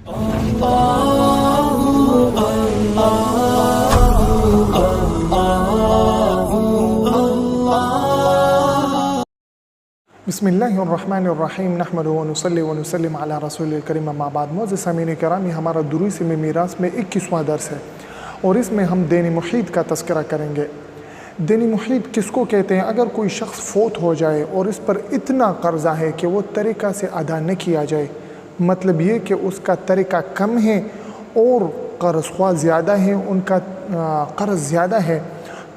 बिस्मिल्लाहिर्रहमानिर्रहीम नहमदुहु व नुसल्ली व नुसल्लिम अला रसूलिल करीम अम्मा बाद। मोअज़्ज़िज़ सामीन किराम, हमारा दुरूस में मीरास में 21वां दर्स है और इसमें हम देन मुहीत का तज़किरा करेंगे। देन मुहीत किसको कहते हैं? अगर कोई शख्स फोत हो जाए और इस पर इतना कर्ज़ा है कि वो तरीक़ा से अदा न किया जाए, मतलब ये कि उसका तरीक़ा कम है और कर्ज़ ज़्यादा है, उनका कर्ज़ ज़्यादा है,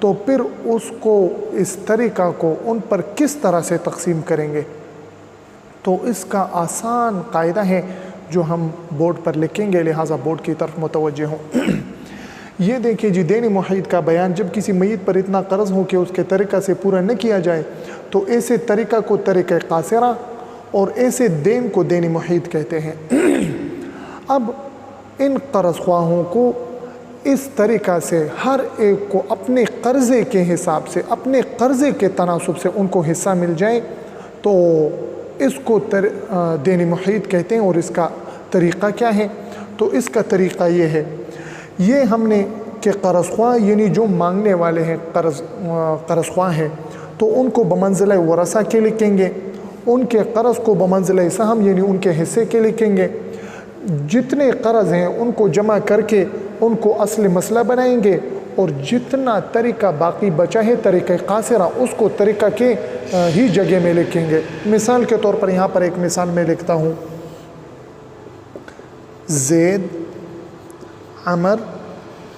तो फिर उसको इस तरीक़ा को उन पर किस तरह से तक़सीम करेंगे? तो इसका आसान कायदा है जो हम बोर्ड पर लिखेंगे, लिहाजा बोर्ड की तरफ मुतवज्जे हों। ये देखिए जी, देन मुहीत का बयान, जब किसी मय्यत पर इतना कर्ज़ हो कि उसके तरीक़ा से पूरा न किया जाए तो ऐसे तरीक़ा को तरीक़ा क़ासिरा और ऐसे देन को देन मुहीत कहते हैं। अब इन कर्ज़ ख्वाहों को इस तरीक़ा से हर एक को अपने कर्ज़े के हिसाब से, अपने कर्ज़े के तनासुब से उनको हिस्सा मिल जाए तो इसको देन मुहीत कहते हैं। और इसका तरीक़ा क्या है? तो इसका तरीक़ा ये है, ये हमने कि कर्ज़ ख्वाह यानी जो मांगने वाले हैं, कर्ज़ ख्वाह हैं, तो उनको बमंज़िला वरसा के लिखेंगे, उनके कर्ज़ को बमंज़िला सहम यानी उनके हिस्से के लिखेंगे। जितने कर्ज़ हैं उनको जमा करके उनको असल मसला बनाएंगे और जितना तरीक़ा बाकी बचा है तरीक़ा क़ासिरा, उसको तरीक़ा के ही जगह में लिखेंगे। मिसाल के तौर पर यहाँ पर एक मिसाल में लिखता हूँ, ज़ैद, अमर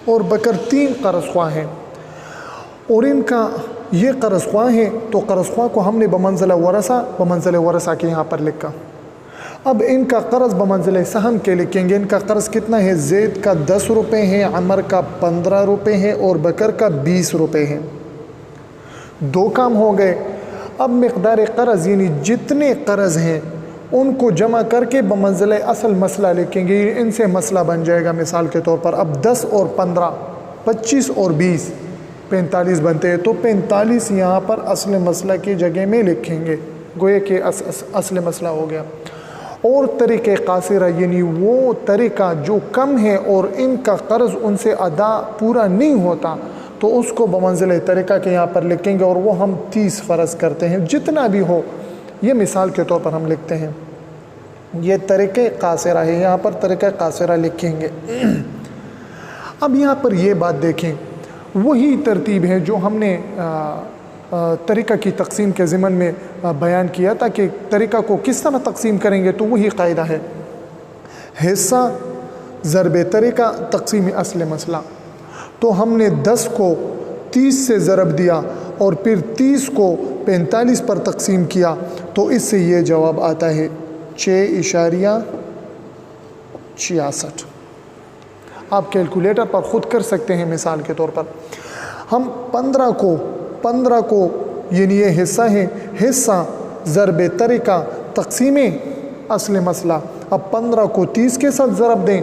और बकर 3 कर्ज़ ख्वाह हैं और इनका ये कर्ज़ ख्वाह हैं, तो कर्ज़ ख्वाह को हमने बमंज़िला वरसा के यहाँ पर लिखा। अब इनका कर्ज़ बमंज़िला सहम के लिखेंगे। इनका कर्ज़ कितना है? ज़ैद का 10 रुपये है, अमर का 15 रुपये है और बकर का 20 रुपये है। 2 काम हो गए। अब मिक़दार कर्ज़ यानी जितने कर्ज़ हैं उनको जमा करके बमंज़िला असल मसला लिखेंगे, इनसे मसला बन जाएगा। मिसाल के तौर पर अब 10 और 15, 25 और 20, 45 बनते हैं, तो 45 यहाँ पर असल मसला की जगह में लिखेंगे, गोया कि असल मसला हो गया। और तरीक़े क़ासिरा यानी वो तरीक़ा जो कम है और इनका कर्ज़ उनसे अदा पूरा नहीं होता, तो उसको बमंज़िला तरीक़ा के यहाँ पर लिखेंगे और वो हम 30 फ़र्ज़ करते हैं, जितना भी हो। ये मिसाल के तौर पर हम लिखते हैं, ये तरीक़े क़ासिरा है, यहाँ पर तरीक़ा क़ासिरा लिखेंगे। अब यहाँ पर ये बात देखें, वही तरतीब है जो हमने तरीक़ा की तक़सीम के ज़िमन में बयान किया था कि तरीक़ा को किस तरह तक़सीम करेंगे। तो वही कायदा है, हिस्सा ज़रब तरीक़ा तक़सीम असल मसला। तो हमने 10 को 30 से ज़रब दिया और फिर 30 को 45 पर तक़सीम किया, तो इससे ये जवाब आता है 6.66। आप कैलकुलेटर पर ख़ुद कर सकते हैं। मिसाल के तौर पर हम 15 को यानी ये हिस्सा है, हिस्सा ज़रब तरीक़ा तक़सीम असल मसला। अब 15 को 30 के साथ ज़रब दें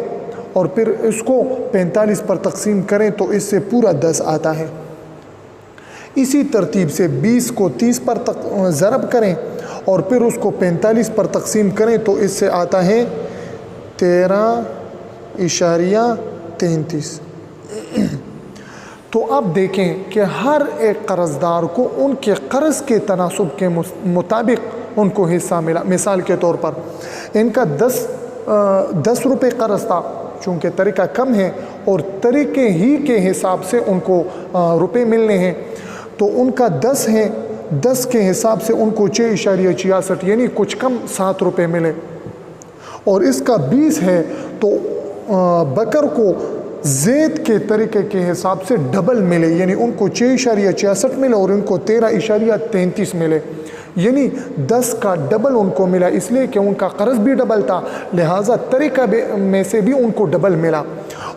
और फिर इसको 45 पर तक़सीम करें तो इससे पूरा 10 आता है। इसी तरतीब से 20 को 30 पर ज़रब करें और फिर उसको 45 पर तक़सीम करें तो इससे आता है 13.33। तो अब देखें कि हर एक कर्ज़दार को उनके कर्ज़ के तनासुब के मुताबिक उनको हिस्सा मिला। मिसाल के तौर पर इनका 10 रुपये कर्ज़ था, चूँकि तरीक़ा कम है और तरीक़े ही के हिसाब से उनको रुपए मिलने हैं, तो उनका 10 है, 10 के हिसाब से उनको 6.66 यानी कुछ कम 7 रुपये मिले। और इसका 20 है तो बकर को ज़ैद के तरीक़े के हिसाब से डबल मिले, यानी उनको 6.66 मिले और इनको 13.33 मिले, यानी 10 का डबल उनको मिला, इसलिए कि उनका कर्ज़ भी डबल था, लिहाजा तरीक़ा में से भी उनको डबल मिला।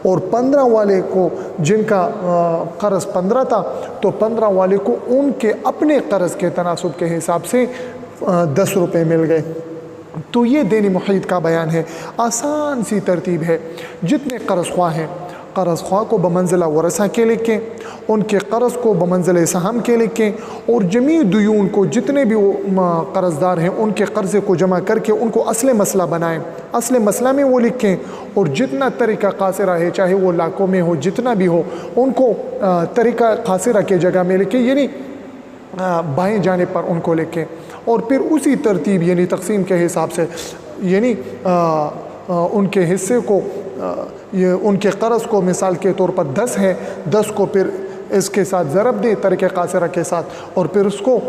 और 15 वाले को, जिनका कर्ज़ 15 था, तो 15 वाले को उनके अपने कर्ज़ के तनासुब के हिसाब से 10 रुपये मिल गए। तो ये देन मुहीत का बयान है। आसान सी तरतीब है। जितने कर्ज़ ख्वाह हैं, قرض خواہ کو بمنزلہ ورثہ کے لکھیں، ان کے قرض کو بمنزلہ سہم کے لکھیں، اور جمیع دیون کو جتنے بھی وہ قرض دار ہیں ان کے قرضے کو جمع کر کے ان کو اصل مسئلہ بنائیں، اصل مسئلہ میں وہ لکھیں، اور جتنا طریقہ قاصرہ ہے چاہے وہ لاکھوں میں ہو جتنا بھی ہو ان کو طریقہ قاصرہ کے جگہ میں لکھیں، یعنی بائیں جانب پر ان کو لکھیں، اور پھر اسی ترتیب یعنی تقسیم کے حساب سے یعنی ان کے حصے کو ان کے قرض کو مثال کے طور پر 10 ہے، 10 کو پھر اس کے ساتھ ضرب دیں طریقہ قاصرہ کے ساتھ، اور پھر اس کو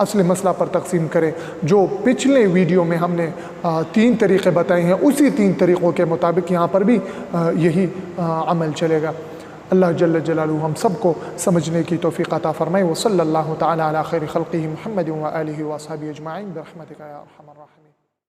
اصل مسئلہ پر تقسیم کریں۔ جو پچھلے ویڈیو میں ہم نے 3 طریقے بتائے ہیں اسی 3 طریقوں کے مطابق یہاں پر بھی یہی عمل چلے گا۔ اللہ جل جلالہ ہم سب کو سمجھنے کی توفیق عطا فرمائے۔ وصلی اللہ تعالی علی خیر خلقہ محمد و آلہ و اصحابہ اجمعین برحمتک یا ارحم الراحمین۔